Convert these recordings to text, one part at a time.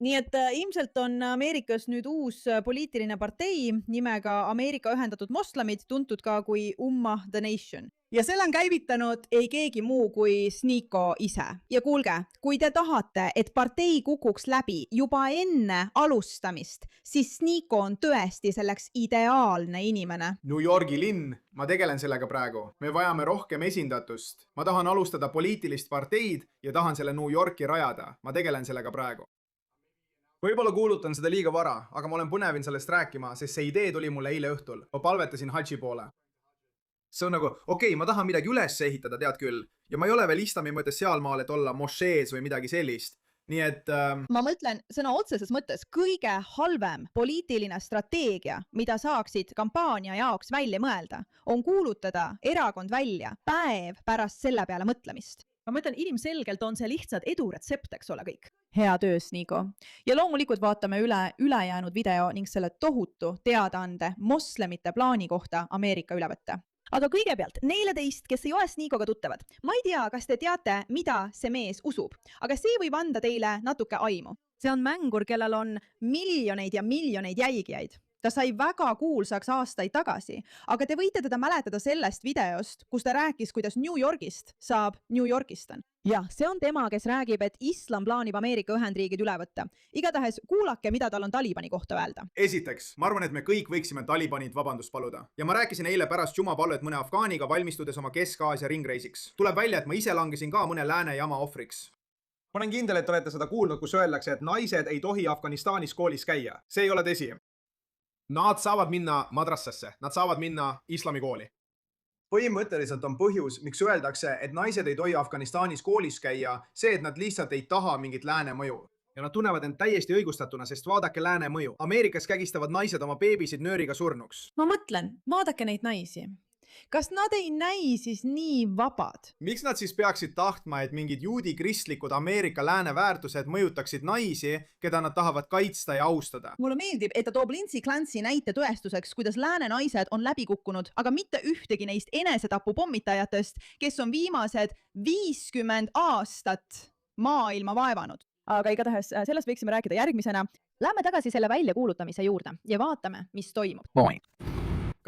nii et ilmselt on Ameerikas nüüd uus poliitiline partei nimega Ameerika Ühendatud Moslemid, tuntud ka kui Ummah the Nation. Ja selle on käivitanud ei keegi muu kui Sniko ise. Ja kuulge, kui te tahate, et partei kukuks läbi juba enne alustamist, siis Sniko on tõesti selleks ideaalne inimene. New Yorgi linn, ma tegelen sellega praegu. Me vajame rohkem esindatust. Ma tahan alustada poliitilist parteid ja tahan selle New Yorki rajada. Ma tegelen sellega praegu. Võib-olla kuulutan seda liiga vara, aga ma olen põnevin sellest rääkima, sest see idee tuli mulle eile õhtul. Ma palvetasin Hadži poole. See on nagu, okei, ma tahan midagi üles ehitada, tead küll. Ja ma ei ole veel islami mõttes sealmaal, et olla mošees või midagi sellist. Nii et... Ma mõtlen sõna otseses mõttes kõige halvem poliitiline strateegia, mida saaksid kampaania jaoks välja mõelda, on kuulutada erakond välja päev pärast selle peale mõtlemist. Ma mõtlen, ilmselgelt on see lihtsalt eduretsept, eks ole kõik. Hea töös, Nico. Ja loomulikult vaatame üle ülejäänud video ning selle tohutu teadaande moslemite plaani kohta Ameerika üle võtta. Aga kõigepealt, neile teist, kes ei ole Snikoga tuttavad, ma ei tea, kas te teate, mida see mees usub, aga see võib anda teile natuke aimu. See on mängur, kellel on miljoneid ja miljoneid jälgijaid. Ta sai väga kuulsaks aastaid tagasi, aga te võite teda mäletada sellest videost, kus ta rääkis, kuidas New Yorgist saab New Yorkistan. Ja, see on tema, kes räägib, et islam plaanib Ameerika Ühendriigid üle võtta. Igatahes kuulake, mida tal on Talibani kohta öelda. Esiteks, ma arvan, et me kõik võiksime Talibanit vabandust paluda. Ja ma rääkisin eile pärast jumapalvet mõne Afgaaniga valmistudes oma Kesk-Aasia ringreisiks. Tuleb välja, et ma ise langesin ka mõne lääne jama ohvriks. Ma olen kindel, et olete seda kuulnud, kus öeldakse, et naised ei tohi Afganistanis koolis käia. See ei ole tõsi. Nad saavad minna madrassasse, nad saavad minna islamikooli. Põhimõtteliselt on põhjus, miks öeldakse, et naised ei tohi Afganistanis koolis käia, see, et nad lihtsalt ei taha mingit lääne mõju. Ja nad tunnevad end täiesti õigustatuna, sest vaadake lääne mõju. Ameerikas kägistavad naised oma beebisid nööriga surnuks. Ma mõtlen, vaadake neid naisi. Kas nad ei näi siis nii vabad? Miks nad siis peaksid tahtma, et mingid juudi kristlikud Ameerika lääne väärtused mõjutaksid naisi, keda nad tahavad kaitsta ja austada? Mulle meeldib, et ta toob Lindsay Clancy näite tõestuseks, kuidas lääne naised on läbi kukkunud, aga mitte ühtegi neist enesetapu pommitajatest, kes on viimased 50 aastat maailma vaevanud. Aga igatahes sellest võiksime rääkida järgmisena. Lähme tagasi selle väljakuulutamise juurde ja vaatame, mis toimub.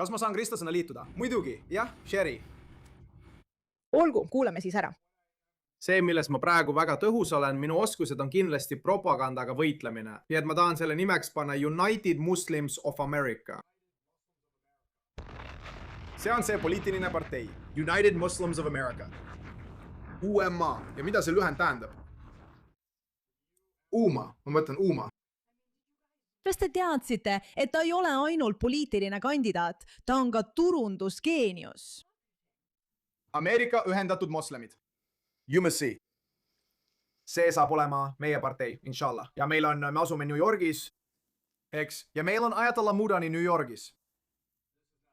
Kas ma saan kristlasena liituda? Muidugi, jah, Sherry. Olgu, kuulame siis ära. See, milles ma praegu väga tõhus olen, minu oskused on kindlasti propagandaga võitlemine. Nii et ma tahan selle nimeks panna United Muslims of America. See on see poliitiline partei. United Muslims of America. UMA. Ja mida see lühend tähendab? UMA. Ma mõtlen UMA. Kas te teadsite, et ta ei ole ainult poliitiline kandidaat, ta on ka turundusgeenius? Ameerika Ühendatud Moslemid. UMC. See saab olema meie partei, inshallah. Ja me asume New Yorgis, eks? Ja meil on Ayatollah Mudani New Yorgis.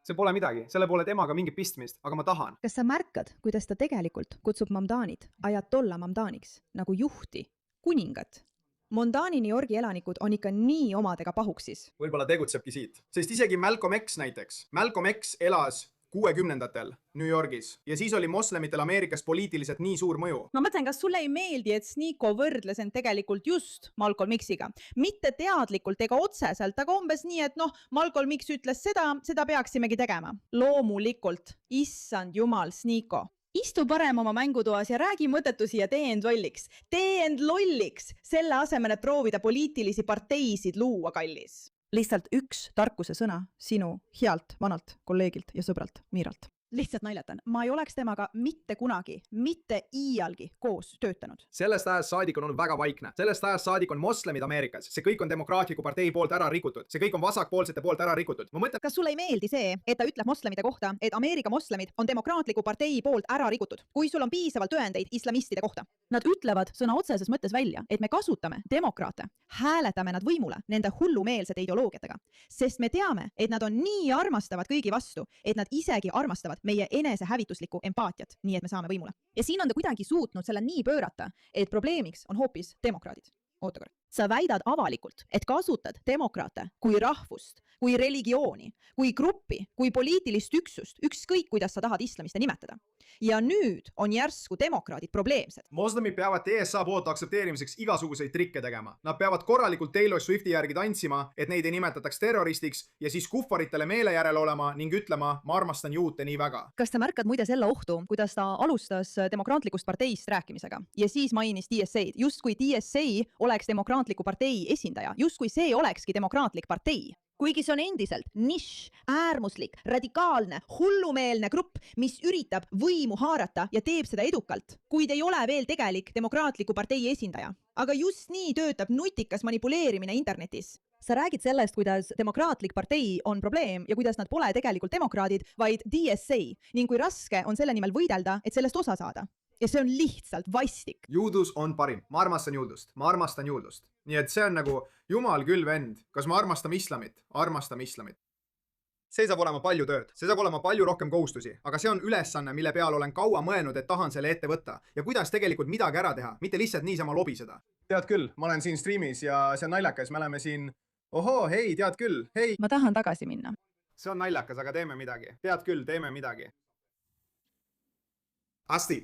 See pole midagi, selle pole temaga mingit pistmist, aga ma tahan. Kas sa märkad, kuidas ta tegelikult kutsub Mamdanit Ayatollah Mamdaniks, nagu juhti, kuningat? Mondani New Yorgi elanikud on ikka nii omadega pahuksis. Võib-olla tegutsebki siit. Sest isegi Malcolm X näiteks. Malcolm X elas 60-ndatel New Yorgis ja siis oli moslemitel Ameerikas poliitiliselt nii suur mõju. Ma mõtlen, kas sulle ei meeldi, et Sniko võrdles end tegelikult just Malcolm X-iga? Mitte teadlikult ega otseselt, aga umbes nii, et Malcolm X ütles seda peaksimegi tegema. Loomulikult, issand jumal, Sniko. Istu parem oma mängutoas ja räägi mõttetusi ja tee end lolliks. Tee end lolliks, selle asemel, et proovida poliitilisi parteisid luua, kallis. Lihtsalt üks tarkuse sõna sinu healt vanalt kolleegilt ja sõbralt Miiralt. Lihtsalt naljatan, ma ei oleks temaga mitte kunagi, mitte iialgi koos töötanud. Sellest ajast saadik on olnud väga vaikne. Sellest ajast saadik on moslemid Ameerikas. See kõik on demokraatliku partei poolt ära rikutud. See kõik on vasakpoolsete poolt ära rikutud. Ma mõtlen, kas sulle ei meeldi see, et ta ütleb moslemide kohta, et Ameerika moslemid on demokraatliku partei poolt ära rikutud, kui sul on piisavalt tõendeid islamistide kohta? Nad ütlevad sõna otseses mõttes välja, et me kasutame demokraate, hääletame nad võimule nende hullumeelsete ideoloogiatega, sest me teame, et nad on nii armastavad kõigi vastu, et nad isegi armastavad meie enesehävituslikku empaatiat, nii et me saame võimule. Ja siin on ta kuidagi suutnud selle nii pöörata, et probleemiks on hoopis demokraadid. Oota korra. sa väidad avalikult, et kasutad demokraate kui rahvust, kui religiooni, kui gruppi, kui poliitilist üksust, ükskõik kuidas sa tahad islamiste nimetada. Ja nüüd on järsku demokraadid probleemsed. Moslemid peavad TSA poolt aktsepteerimiseks igasuguseid trikke tegema. Nad peavad korralikult Taylor Swifti järgi tantsima, et neid ei nimetataks terroristiks ja siis kuffaritele meele järele olema ning ütlema, ma armastan juute nii väga. Kas sa märkad muide selle ohtu, kuidas ta alustas demokraatlikust parteist rääkimisega ja siis mainis DSA-d, justkui DSA oleks demokraatliku partei esindaja, justkui see olekski demokraatlik partei? Kuigi see on endiselt nišš, äärmuslik, radikaalne, hullumeelne grupp, mis üritab võimu haarata ja teeb seda edukalt, kuid ei ole veel tegelik demokraatliku partei esindaja. Aga just nii töötab nutikas manipuleerimine internetis. Sa räägid sellest, kuidas demokraatlik partei on probleem ja kuidas nad pole tegelikult demokraadid, vaid DSA ning kui raske on selle nimel võidelda, et sellest osa saada. Ja see on lihtsalt vastik. Juudus on parim. Ma armastan juudust. Ma armastan juudust. Nii et see on nagu jumal küll vend. Kas me armastame islamit? Armastame islamit. See saab olema palju tööd. See saab olema palju rohkem kohustusi. Aga see on ülesanne, mille peal olen kaua mõelnud, et tahan selle ette võtta. Ja kuidas tegelikult midagi ära teha. Mitte lihtsalt niisama lobiseda. Tead küll, ma olen siin streamis ja see on naljakas. Me oleme siin... Ohoo, hei, tead küll. Hei. Ma tahan tagasi minna. See on naljakas, aga teeme midagi. Tead küll, teeme midagi. Asti.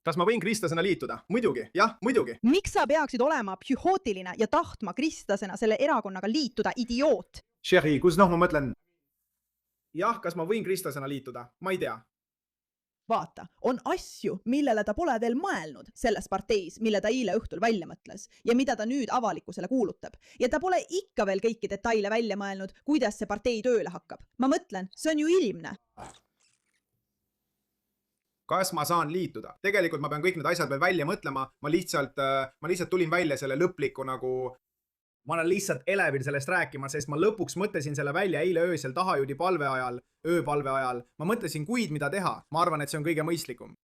Kas ma võin kristlasena liituda? Muidugi, jah, muidugi. Miks sa peaksid olema psühhootiline ja tahtma kristlasena selle erakonnaga liituda, idioot? Sherry, kus ma mõtlen? Jah, kas ma võin kristlasena liituda? Ma ei tea. Vaata, on asju, millele ta pole veel mõelnud selles parteis, mille ta eile õhtul välja mõtles ja mida ta nüüd avalikkusele kuulutab. Ja ta pole ikka veel kõiki detaile välja mõelnud, kuidas see partei tööle hakkab. Ma mõtlen, see on ju ilmne. Kas ma saan liituda? Tegelikult ma pean kõik need asjad veel välja mõtlema. Ma lihtsalt tulin välja selle lõpliku nagu... Ma olen lihtsalt elevil sellest rääkima, sest ma lõpuks mõtlesin selle välja eile öösel tahajudi ööpalve ajal. Ma mõtlesin kuid, mida teha. Ma arvan, et see on kõige mõistlikum.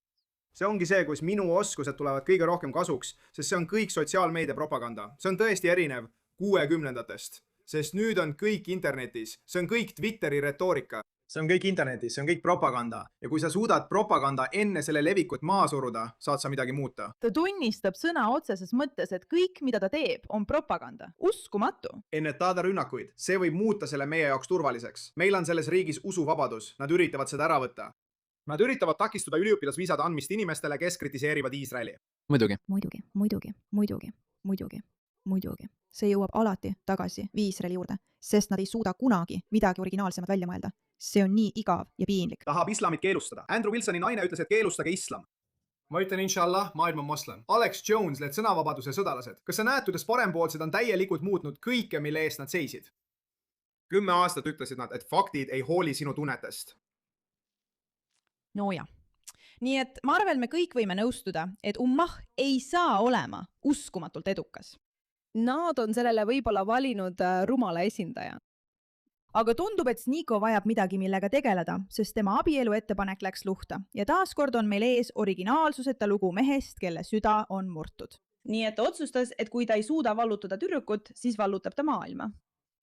See ongi see, kus minu oskused tulevad kõige rohkem kasuks, sest see on kõik sotsiaalmeedia propaganda. See on tõesti erinev 60-ndatest, sest nüüd on kõik internetis. See on kõik Twitteri retoorika. See on kõik internetis, see on kõik propaganda. Ja kui sa suudad propaganda enne selle levikut maa suruda, saad sa midagi muuta. Ta tunnistab sõna otseses mõttes, et kõik, mida ta teeb, on propaganda. Uskumatu. Ennetada rünnakuid. See võib muuta selle meie jaoks turvaliseks. Meil on selles riigis usuvabadus. Nad üritavad seda ära võtta. Nad üritavad takistada üliõpilasviisade andmist inimestele, kes kritiseerivad Iisraeli. Muidugi. See jõuab alati tagasi Iisraeli juurde, sest nad ei suuda kunagi midagi originaalsemat välja mõelda. See on nii igav ja piinlik. Tahab islamit keelustada. Andrew Wilsoni naine ütles, et keelustage islam. Ma ütlen inshallah, maailm on moslem. Alex Jones, need sõnavabaduse sõdalased. Kas sa näed, kuidas parempoolsed on täielikult muutnud kõike, mille eest nad seisid? 10 aastat ütlesid nad, et faktid ei hooli sinu tunnetest. No ja. Nii et ma arvan, me kõik võime nõustuda, et ummah ei saa olema uskumatult edukas. Nad on sellele võib-olla valinud rumala esindaja. Aga tundub, et Sniko vajab midagi, millega tegeleda, sest tema abielu ettepanek läks luhta ja taaskord on meil ees originaalsuseta lugu mehest, kelle süda on murtud. Nii et otsustas, et kui ta ei suuda vallutada tüdrukut, siis vallutab ta maailma.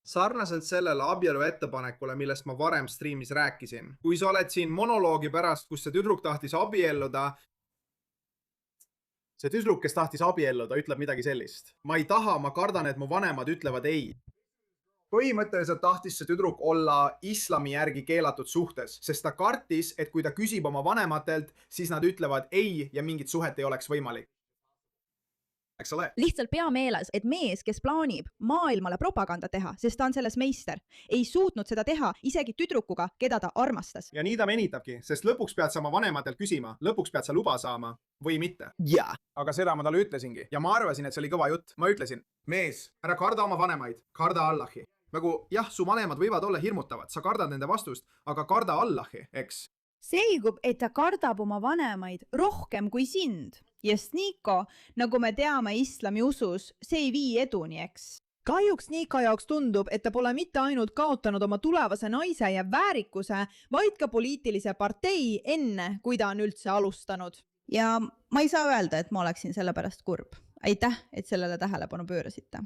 Sarnaselt sellele abielu ettepanekule, millest ma varem streamis rääkisin. Kui sa oled siin monoloogi pärast, kus see tüdruk tahtis abielluda, see tüdruk, kes tahtis abielluda, ütleb midagi sellist. Ma ei taha, ma kardan, et mu vanemad ütlevad ei. Põhimõtteliselt tahtis see tüdruk olla islami järgi keelatud suhtes, sest ta kartis, et kui ta küsib oma vanematelt, siis nad ütlevad ei ja mingit suhet ei oleks võimalik. Eks ole? Lihtsalt pea meeles, et mees, kes plaanib maailmale propaganda teha, sest ta on selles meister, ei suutnud seda teha isegi tüdrukuga, keda ta armastas. Ja nii ta venitabki, sest lõpuks pead sa oma vanematelt küsima, lõpuks pead sa luba saama või mitte. Jaa. Aga seda ma talle ütlesingi ja ma arvasin, et see oli kõva jutt. Ma ütlesin, mees, ära karda oma vanemaid, karda Allahi. Nagu jah, su vanemad võivad olla hirmutavad, sa kardad nende vastust, aga karda Allahi, eks? Selgub, et ta kardab oma vanemaid rohkem kui sind. Ja Sniko, nagu me teame islami usus, see ei vii eduni, eks? Kahjuks Nika jaoks tundub, et ta pole mitte ainult kaotanud oma tulevase naise ja väärikuse, vaid ka poliitilise partei enne, kui ta on üldse alustanud. Ja ma ei saa öelda, et ma oleksin selle pärast kurb. Aitäh, et sellele tähelepanu pöörasite.